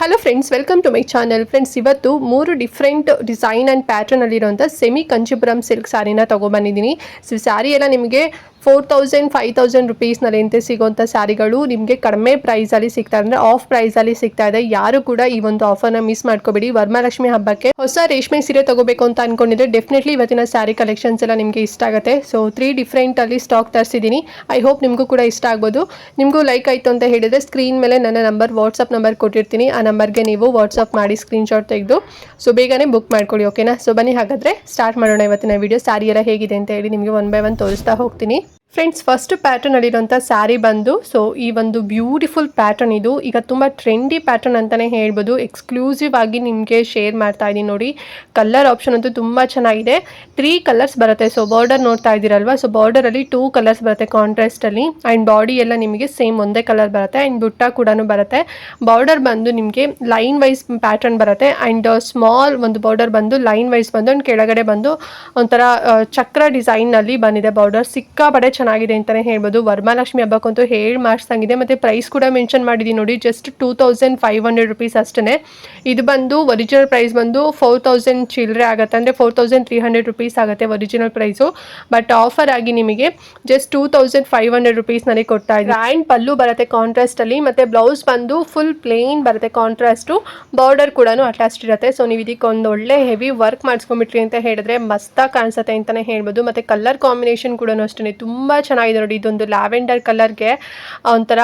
Hello friends, welcome to my channel. Friends, ಇವತ್ತು 3 different design and ಪ್ಯಾಟರ್ನಲ್ಲಿರುವಂಥ semi Kanchipuram silk ಸ್ಯಾರಿನ ತೊಗೊಬಂದಿದ್ದೀನಿ. ಸೊ ಸ್ಯಾರಿ ಎಲ್ಲ ನಿಮಗೆ 4000-5000 ರುಪೀಸ್ನಲ್ಲಿ ಸಿಗೋಂಥ ಸ್ಯಾರಿಗಳು ನಿಮಗೆ ಕಡಿಮೆ ಪ್ರೈಸಲ್ಲಿ ಸಿಗ್ತಾ ಅಂದರೆ ಆಫ್ ಪ್ರೈಸಲ್ಲಿ ಸಿಗ್ತಾ ಇದೆ. ಯಾರು ಕೂಡ ಈ ಒಂದು ಆಫರ್ನ ಮಿಸ್ ಮಾಡ್ಕೋಬೇಡಿ. ವರಮಹಾಲಕ್ಷ್ಮಿ ಹಬ್ಬಕ್ಕೆ ಹೊಸ ರೇಷ್ಮೆ ಸೀರೆ ತಗೋಬೇಕು ಅಂತ ಅನ್ಕೊಂಡಿದ್ರೆ ಡೆಫಿನೆಟ್ಲಿ ಇವತ್ತಿನ ಸ್ಯಾರಿ ಕಲೆಕ್ಷನ್ಸ್ ಎಲ್ಲ ನಿಮಗೆ ಇಷ್ಟ ಆಗುತ್ತೆ. ಸೊ 3 ಡಿಫ್ರೆಂಟಲ್ಲಿ ಸ್ಟಾಕ್ ತರಿಸಿದ್ದೀನಿ. ಐ ಹೋಪ್ ನಿಮಗೂ ಕೂಡ ಇಷ್ಟ ಆಗ್ಬೋದು. ನಿಮಗೂ ಲೈಕ್ ಆಯಿತು ಅಂತ ಹೇಳಿದರೆ ಸ್ಕ್ರೀನ್ ಮೇಲೆ ನನ್ನ ವಾಟ್ಸಪ್ ನಂಬರ್ ಕೊಟ್ಟಿರ್ತೀನಿ. ಆ ನಂಬರ್ಗೆ ನೀವು ವಾಟ್ಸಪ್ ಮಾಡಿ ಸ್ಕ್ರೀನ್ಶಾಟ್ ತೆಗೆದು ಸೊ ಬೇಗನೆ ಬುಕ್ ಮಾಡ್ಕೊಳ್ಳಿ. ಓಕೆನಾ? ಸೊ ಬನ್ನಿ ಹಾಗಾದರೆ ಸ್ಟಾರ್ಟ್ ಮಾಡೋಣ ಇವತ್ತಿನ ವಿಡಿಯೋ. ಸ್ಯಾರಿ ಎಲ್ಲ ಹೇಗಿದೆ ಅಂತ ಹೇಳಿ ನಿಮಗೆ 1 by 1 ತೋರಿಸ್ತಾ ಹೋಗ್ತೀನಿ. ಫ್ರೆಂಡ್ಸ್, ಫಸ್ಟ್ ಪ್ಯಾಟರ್ನ್ ಅಲ್ಲಿರುವಂಥ ಸ್ಯಾರಿ ಬಂದು ಸೊ ಈ ಒಂದು ಬ್ಯೂಟಿಫುಲ್ ಪ್ಯಾಟರ್ನ್ ಇದು. ಈಗ ತುಂಬ ಟ್ರೆಂಡಿ ಪ್ಯಾಟರ್ನ್ ಅಂತಲೇ ಹೇಳ್ಬೋದು. ಎಕ್ಸ್ಕ್ಲೂಸಿವ್ ಆಗಿ ನಿಮಗೆ ಶೇರ್ ಮಾಡ್ತಾ ಇದ್ದೀನಿ ನೋಡಿ. ಕಲರ್ ಆಪ್ಷನ್ ಅಂತೂ ತುಂಬ ಚೆನ್ನಾಗಿದೆ. 3 ಕಲರ್ಸ್ ಬರುತ್ತೆ. ಸೊ ಬಾರ್ಡರ್ ನೋಡ್ತಾ ಇದ್ದೀರಲ್ವಾ, ಸೊ ಬಾರ್ಡರಲ್ಲಿ 2 ಕಲರ್ಸ್ ಬರುತ್ತೆ ಕಾಂಟ್ರಾಸ್ಟಲ್ಲಿ. ಆ್ಯಂಡ್ ಬಾಡಿ ಎಲ್ಲ ನಿಮಗೆ ಸೇಮ್ ಒಂದೇ ಕಲರ್ ಬರುತ್ತೆ. ಆ್ಯಂಡ್ ಬುಟ್ಟ ಕೂಡ ಬರುತ್ತೆ. ಬಾರ್ಡರ್ ಬಂದು ನಿಮಗೆ ಲೈನ್ ವೈಸ್ ಪ್ಯಾಟರ್ನ್ ಬರುತ್ತೆ. ಆ್ಯಂಡ್ ಸ್ಮಾಲ್ ಒಂದು ಬಾರ್ಡರ್ ಬಂದು ಲೈನ್ ವೈಸ್ ಬಂದು ಆ್ಯಂಡ್ ಕೆಳಗಡೆ ಬಂದು ಒಂಥರ ಚಕ್ರ ಡಿಸೈನ್ನಲ್ಲಿ ಬಂದಿದೆ ಬಾರ್ಡರ್. ಸಿಕ್ಕಾಪಟ್ಟೆ ಚೆನ್ನಾಗಿದೆ ಅಂತಲೇ ಹೇಳ್ಬೋದು. ವರಮಹಾಲಕ್ಷ್ಮಿ ಹಬ್ಬಕ್ಕಂತೂ ಹೇಳಿ ಮಾಡಿಸ್ದಂಗಿದೆ. ಮತ್ತು ಪ್ರೈಸ್ ಕೂಡ ಮೆನ್ಷನ್ ಮಾಡಿದ್ದೀನಿ ನೋಡಿ, ಜಸ್ಟ್ 2500 ರುಪೀಸ್ ಅಷ್ಟೇ. ಇದು ಬಂದು ಒರಿಜಿನಲ್ ಪ್ರೈಸ್ ಬಂದು 4000 ಚಿಲ್ಲರೆ ಆಗುತ್ತೆ, ಅಂದರೆ 4300 ರುಪೀಸ್ ಆಗುತ್ತೆ ಒರಿಜಿನಲ್ ಪ್ರೈಸು. ಬಟ್ ಆಫರ್ ಆಗಿ ನಿಮಗೆ ಜಸ್ಟ್ 2500 ರುಪೀಸ್ನಲ್ಲಿ ಕೊಡ್ತಾ ಇದ್ದೀನಿ. ಆ್ಯಂಡ್ ಪಲ್ಲು ಬರುತ್ತೆ ಕಾಂಟ್ರಾಸ್ಟಲ್ಲಿ, ಮತ್ತು ಬ್ಲೌಸ್ ಬಂದು ಫುಲ್ ಪ್ಲೇನ್ ಬರುತ್ತೆ ಕಾಂಟ್ರಾಸ್ಟು. ಬಾರ್ಡರ್ ಕೂಡ ಅಟ್ಯಾಚ್ ಇರುತ್ತೆ. ಸೊ ನೀವು ಇದಕ್ಕೆ ಒಂದು ಒಳ್ಳೆ ಹೆವಿ ವರ್ಕ್ ಮಾಡಿಸ್ಕೊಂಡ್ಬಿಟ್ರಿ ಅಂತ ಹೇಳಿದ್ರೆ ಮಸ್ತಾಗಿ ಕಾಣಿಸುತ್ತೆ ಅಂತಲೇ ಹೇಳ್ಬೋದು. ಮತ್ತು ಕಲರ್ ಕಾಂಬಿನೇಷನ್ ಕೂಡ ಅಷ್ಟೇ ತುಂಬ ಚೆನ್ನಾಗಿದೆ ನೋಡಿ. ಇದೊಂದು ಲ್ಯಾವೆಂಡರ್ ಕಲರ್ಗೆ ಒಂಥರ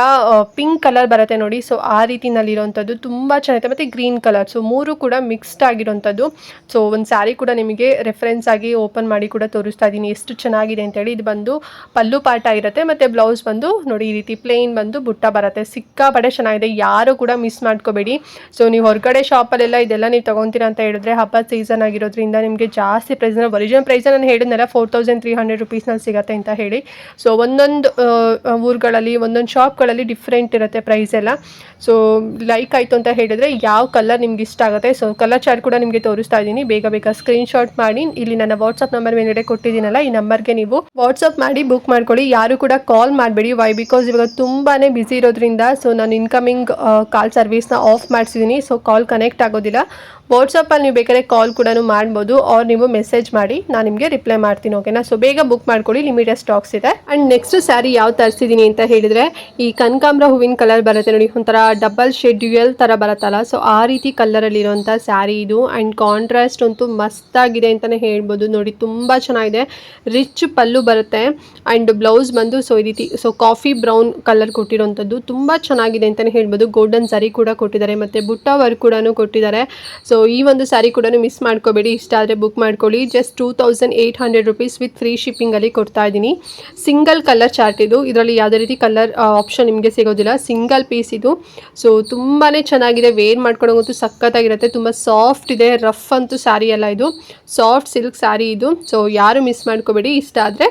ಪಿಂಕ್ ಕಲರ್ ಬರುತ್ತೆ ನೋಡಿ. ಸೊ ಆ ರೀತಿನಲ್ಲಿರೋವಂಥದ್ದು ತುಂಬ ಚೆನ್ನಾಗಿದೆ. ಮತ್ತು ಗ್ರೀನ್ ಕಲರ್, ಸೊ 3 ಕೂಡ ಮಿಕ್ಸ್ಡ್ ಆಗಿರೋವಂಥದ್ದು. ಸೊ ಒಂದು ಸ್ಯಾರಿ ಕೂಡ ನಿಮಗೆ ರೆಫರೆನ್ಸ್ ಆಗಿ ಓಪನ್ ಮಾಡಿ ಕೂಡ ತೋರಿಸ್ತಾ ಇದ್ದೀನಿ ಎಷ್ಟು ಚೆನ್ನಾಗಿದೆ ಅಂತೇಳಿ. ಇದು ಬಂದು ಪಲ್ಲು ಪಾಠ ಇರುತ್ತೆ. ಮತ್ತು ಬ್ಲೌಸ್ ಬಂದು ನೋಡಿ ಈ ರೀತಿ ಪ್ಲೇನ್ ಬಂದು ಬುಟ್ಟ ಬರುತ್ತೆ. ಸಿಕ್ಕಾಪಟ್ಟೆ ಚೆನ್ನಾಗಿದೆ, ಯಾರು ಕೂಡ ಮಿಸ್ ಮಾಡ್ಕೋಬೇಡಿ. ಸೊ ನೀವು ಹೊರಗಡೆ ಶಾಪಲ್ಲೆಲ್ಲ ಇದೆಲ್ಲ ನೀವು ತೊಗೊತೀರಾ ಅಂತ ಹೇಳಿದ್ರೆ ಹಬ್ಬದ ಸೀಸನ್ ಆಗಿರೋದ್ರಿಂದ ನಿಮಗೆ ಜಾಸ್ತಿ ಪ್ರೈಸ್ನ ಒರಿಜಿನಲ್ ಪ್ರೈಸ್ ನಾನು ಹೇಳಿದ್ನಲ್ಲ 4300 ರುಪೀಸ್ನಲ್ಲಿ ಸಿಗುತ್ತೆ ಅಂತ ಹೇಳಿ. ಸೊ ಒಂದೊಂದು ಊರುಗಳಲ್ಲಿ ಒಂದೊಂದು ಶಾಪ್ಗಳಲ್ಲಿ ಡಿಫ್ರೆಂಟ್ ಇರುತ್ತೆ ಪ್ರೈಸ್ ಎಲ್ಲ. ಸೊ ಲೈಕ್ ಆಯಿತು ಅಂತ ಹೇಳಿದರೆ ಯಾವ ಕಲರ್ ನಿಮ್ಗೆ ಇಷ್ಟ ಆಗುತ್ತೆ ಸೊ ಕಲರ್ ಚಾರ್ಟ್ ಕೂಡ ನಿಮಗೆ ತೋರಿಸ್ತಾ ಇದ್ದೀನಿ. ಬೇಗ ಸ್ಕ್ರೀನ್ಶಾಟ್ ಮಾಡಿ ಇಲ್ಲಿ ನನ್ನ ವಾಟ್ಸಪ್ ನಂಬರ್ ಮೇಲ್ಗಡೆ ಕೊಟ್ಟಿದ್ದೀನಲ್ಲ, ಈ ನಂಬರ್ಗೆ ನೀವು ವಾಟ್ಸಪ್ ಮಾಡಿ ಬುಕ್ ಮಾಡ್ಕೊಳ್ಳಿ. ಯಾರು ಕೂಡ ಕಾಲ್ ಮಾಡಬೇಡಿ. ವೈ ಬಿಕಾಸ್ ಇವಾಗ ತುಂಬಾ ಬ್ಯುಸಿ ಇರೋದ್ರಿಂದ ಸೊ ನಾನು ಇನ್ಕಮಿಂಗ್ ಕಾಲ್ ಸರ್ವಿಸ್ನ ಆಫ್ ಮಾಡಿಸಿದ್ದೀನಿ. ಸೊ ಕಾಲ್ ಕನೆಕ್ಟ್ ಆಗೋದಿಲ್ಲ. ವಾಟ್ಸಪ್ಪಲ್ಲಿ ನೀವು ಬೇಕಾದ್ರೆ ಕಾಲ್ ಕೂಡ ಮಾಡ್ಬೋದು, ಆರ್ ನೀವು ಮೆಸೇಜ್ ಮಾಡಿ ನಾನು ನಿಮಗೆ ರಿಪ್ಲೈ ಮಾಡ್ತೀನಿ. ಓಕೆನಾ? ಸೊ ಬೇಗ ಬುಕ್ ಮಾಡ್ಕೊಳ್ಳಿ, ಲಿಮಿಟೆಡ್ ಸ್ಟಾಕ್ಸ್ ಇದೆ. ಆ್ಯಂಡ್ ನೆಕ್ಸ್ಟ್ ಸ್ಯಾರಿ ಯಾವ ತರಿಸಿದ್ದೀನಿ ಅಂತ ಹೇಳಿದರೆ ಈ ಕನಕಾಂಬರ ಹೂವಿನ ಕಲರ್ ಬರುತ್ತೆ ನೋಡಿ, ಒಂಥರ ಡಬಲ್ ಶೇಡ್ ಡ್ಯುಯಲ್ ಥರ ಬರುತ್ತಲ್ಲ, ಸೊ ಆ ರೀತಿ ಕಲರಲ್ಲಿರುವಂಥ ಸ್ಯಾರಿ ಇದು. ಆ್ಯಂಡ್ ಕಾಂಟ್ರಾಸ್ಟ್ ಅಂತೂ ಮಸ್ತಾಗಿದೆ ಅಂತಲೇ ಹೇಳ್ಬೋದು ನೋಡಿ. ತುಂಬ ಚೆನ್ನಾಗಿದೆ. ರಿಚ್ ಪಲ್ಲು ಬರುತ್ತೆ. ಆ್ಯಂಡ್ ಬ್ಲೌಸ್ ಬಂದು ಸೊ ಈ ರೀತಿ ಸೊ ಕಾಫಿ ಬ್ರೌನ್ ಕಲರ್ ಕೊಟ್ಟಿರೋವಂಥದ್ದು ತುಂಬ ಚೆನ್ನಾಗಿದೆ ಅಂತಲೇ ಹೇಳ್ಬೋದು. ಗೋಲ್ಡನ್ ಸರಿ ಕೂಡ ಕೊಟ್ಟಿದ್ದಾರೆ, ಮತ್ತು ಬುಟ್ಟ ವರ್ಕ್ ಕೂಡ ಕೊಟ್ಟಿದ್ದಾರೆ. ಸೊ ಈ ಒಂದು ಸ್ಯಾರಿ ಕೂಡ ಮಿಸ್ ಮಾಡ್ಕೋಬೇಡಿ. ಇಷ್ಟ ಆದರೆ ಬುಕ್ ಮಾಡ್ಕೊಳ್ಳಿ. ಜಸ್ಟ್ 2800 ರುಪೀಸ್ ವಿತ್ ಫ್ರೀ ಶಿಪ್ಪಿಂಗಲ್ಲಿ ಕೊಡ್ತಾ ಇದ್ದೀನಿ. ಸಿಂಗಲ್ ಕಲರ್ ಚಾರ್ಟ್ ಇದು. ಇದರಲ್ಲಿ ಯಾವುದೇ ರೀತಿ ಕಲರ್ ಆಪ್ಷನ್ ನಿಮಗೆ ಸಿಗೋದಿಲ್ಲ. ಸಿಂಗಲ್ ಪೀಸ್ ಇದು. ಸೊ ತುಂಬಾ ಚೆನ್ನಾಗಿದೆ. ವೇರ್ ಮಾಡ್ಕೊಳ್ಳೋಂಗಂತೂ ಸಖತ್ತಾಗಿರುತ್ತೆ. ತುಂಬ ಸಾಫ್ಟ್ ಇದೆ. ರಫ್ ಅಂತೂ ಸ್ಯಾರಿ ಅಲ್ಲ, ಇದು ಸಾಫ್ಟ್ ಸಿಲ್ಕ್ ಸ್ಯಾರಿ ಇದು. ಸೊ ಯಾರು ಮಿಸ್ ಮಾಡ್ಕೋಬೇಡಿ. ಇಷ್ಟ ಆದರೆ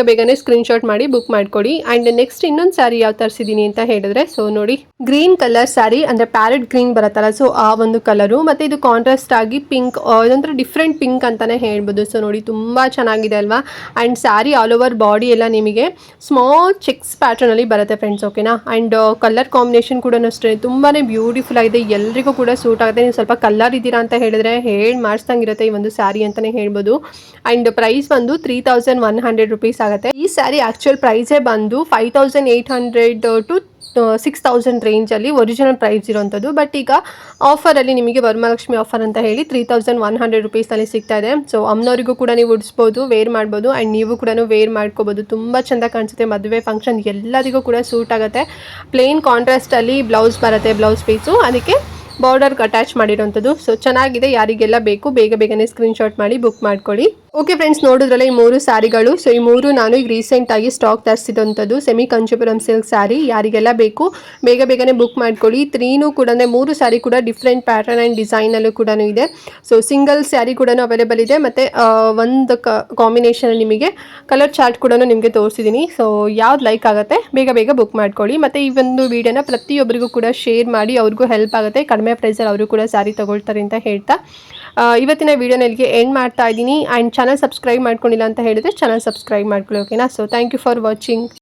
ಬೇಗನೆ ಸ್ಕ್ರೀನ್ಶಾಟ್ ಮಾಡಿ ಬುಕ್ ಮಾಡ್ಕೊಳ್ಳಿ. ಆ್ಯಂಡ್ ನೆಕ್ಸ್ಟ್ ಇನ್ನೊಂದು ಸ್ಯಾರಿ ಯಾವ ತರಿಸಿದ್ದೀನಿ ಅಂತ ಹೇಳಿದ್ರೆ ಸೊ ನೋಡಿ ಗ್ರೀನ್ ಕಲರ್ ಸ್ಯಾರಿ, ಅಂದರೆ ಪ್ಯಾರೆಟ್ ಗ್ರೀನ್ ಬರುತ್ತಲ್ಲ, ಸೊ ಆ ಒಂದು ಕಲರು. ಮತ್ತು ಇದು ಕಾಂಟ್ರಾಸ್ಟ್ ಆಗಿ ಪಿಂಕ್, ಇದೊಂಥರ ಡಿಫ್ರೆಂಟ್ ಪಿಂಕ್ ಅಂತಲೇ ಹೇಳ್ಬೋದು. ಸೊ ನೋಡಿ ತುಂಬ ಚೆನ್ನಾಗಿದೆ ಅಲ್ವಾ. And sari all over body ಎಲ್ಲ ನಿಮಗೆ ಸ್ಮಾಲ್ ಚೆಕ್ಸ್ ಪ್ಯಾಟರ್ನಲ್ಲಿ ಬರುತ್ತೆ ಫ್ರೆಂಡ್ಸ್. ಓಕೆನಾ? ಆ್ಯಂಡ್ ಕಲರ್ ಕಾಂಬಿನೇಷನ್ ಕೂಡ ಅಷ್ಟೇ ತುಂಬಾ ಬ್ಯೂಟಿಫುಲ್ ಆಗಿದೆ. ಎಲ್ರಿಗೂ ಕೂಡ ಸೂಟ್ ಆಗುತ್ತೆ. ನೀವು ಸ್ವಲ್ಪ ಕಲರ್ ಇದ್ದೀರಾ ಅಂತ ಹೇಳಿದ್ರೆ ಹೇಳಿ ಮಾಡಿಸ್ದಂಗಿರುತ್ತೆ ಈ ಒಂದು ಸ್ಯಾರಿ ಅಂತಲೇ ಹೇಳ್ಬೋದು. ಆ್ಯಂಡ್ ಪ್ರೈಸ್ ಬಂದು 3100 ರುಪೀಸ್ ಆಗುತ್ತೆ. ಈ ಸ್ಯಾರಿ ಆ್ಯಕ್ಚುಯಲ್ ಪ್ರೈಸೇ ಬಂದು 5800 ಟು 6000 ರೇಂಜಲ್ಲಿ ಒರಿಜಿನಲ್ ಪ್ರೈಸ್ ಇರೋವಂಥದ್ದು. ಬಟ್ ಈಗ ಆಫರಲ್ಲಿ ನಿಮಗೆ ವರಮಹಾಲಕ್ಷ್ಮಿ ಆಫರ್ ಅಂತ ಹೇಳಿ 3100 ರುಪೀಸ್ನಲ್ಲಿ ಸಿಗ್ತಾ ಇದೆ. ಸೊ ಅಮ್ಮನವರಿಗೂ ಕೂಡ ನೀವು ಉಡಿಸ್ಬೋದು, ವೇರ್ ಮಾಡ್ಬೋದು. ಆ್ಯಂಡ್ ನೀವು ಕೂಡ ವೇರ್ ಮಾಡ್ಕೋಬೋದು. ತುಂಬ ಚೆಂದ ಕಾಣಿಸುತ್ತೆ. ಮದುವೆ ಫಂಕ್ಷನ್ ಎಲ್ಲರಿಗೂ ಕೂಡ ಸೂಟ್ ಆಗುತ್ತೆ. ಪ್ಲೇನ್ ಕಾಂಟ್ರಾಸ್ಟಲ್ಲಿ ಬ್ಲೌಸ್ ಬರುತ್ತೆ, ಬ್ಲೌಸ್ ಪೀಸು, ಅದಕ್ಕೆ ಬಾರ್ಡರ್ಗೆ ಅಟ್ಯಾಚ್ ಮಾಡಿರೋಂಥದ್ದು. ಸೊ ಚೆನ್ನಾಗಿದೆ. ಯಾರಿಗೆಲ್ಲ ಬೇಕು ಬೇಗನೆ ಸ್ಕ್ರೀನ್ಶಾಟ್ ಮಾಡಿ ಬುಕ್ ಮಾಡ್ಕೊಳ್ಳಿ. ಓಕೆ ಫ್ರೆಂಡ್ಸ್, ನೋಡಿದ್ರಲ್ಲ ಈ 3 ಸ್ಯಾರಿಗಳು. ಸೊ ಈ 3 ನಾನು ಈಗ ರೀಸೆಂಟಾಗಿ stock ತರಿಸಿದಂಥದ್ದು semi Kanchipuram silk sari. ಯಾರಿಗೆಲ್ಲ ಬೇಕು ಬೇಗನೆ ಬುಕ್ ಮಾಡ್ಕೊಳ್ಳಿ. 3 ಕೂಡ 3 ಸ್ಯಾರಿ ಕೂಡ ಡಿಫ್ರೆಂಟ್ ಪ್ಯಾಟರ್ನ್ ಆ್ಯಂಡ್ ಡಿಸೈನಲ್ಲೂ ಕೂಡ ಇದೆ. ಸೊ ಸಿಂಗಲ್ ಸ್ಯಾರಿ ಕೂಡ ಅವೈಲೇಬಲ್ ಇದೆ. ಮತ್ತು ಒಂದು ಕಾಂಬಿನೇಷನಲ್ಲಿ ನಿಮಗೆ ಕಲರ್ ಚಾರ್ಟ್ ಕೂಡ ನಿಮಗೆ ತೋರಿಸಿದ್ದೀನಿ. ಸೊ ಯಾವ್ದು ಲೈಕ್ ಆಗುತ್ತೆ ಬೇಗ ಬುಕ್ ಮಾಡ್ಕೊಳ್ಳಿ. ಮತ್ತು ಈ ಒಂದು ವಿಡಿಯೋನ ಪ್ರತಿಯೊಬ್ಬರಿಗೂ ಕೂಡ ಶೇರ್ ಮಾಡಿ, ಅವ್ರಿಗೂ ಹೆಲ್ಪ್ ಆಗುತ್ತೆ. ಕಡಿಮೆ ಪ್ರೈಸಲ್ಲಿ ಅವರು ಕೂಡ ಸ್ಯಾರಿ ತಗೊಳ್ತಾರೆ ಅಂತ ಹೇಳ್ತಾ ಇವತ್ತಿನ ವಿಡಿಯೋನ ಇಲ್ಲಿಗೆ ಎಂಡ್ ಮಾಡ್ತಾ ಇದ್ದೀನಿ. ಆ್ಯಂಡ್ ಚಾನಲ್ ಸಬ್ಸ್ಕ್ರೈಬ್ ಮಾಡ್ಕೊಂಡಿಲ್ಲ ಅಂತ ಹೇಳಿದ್ರೆ ಚಾನಲ್ ಸಬ್ಸ್ಕ್ರೈಬ್ ಮಾಡ್ಕೊಳ್ಳಿ. ಓಕೆನಾ? So thank you for watching.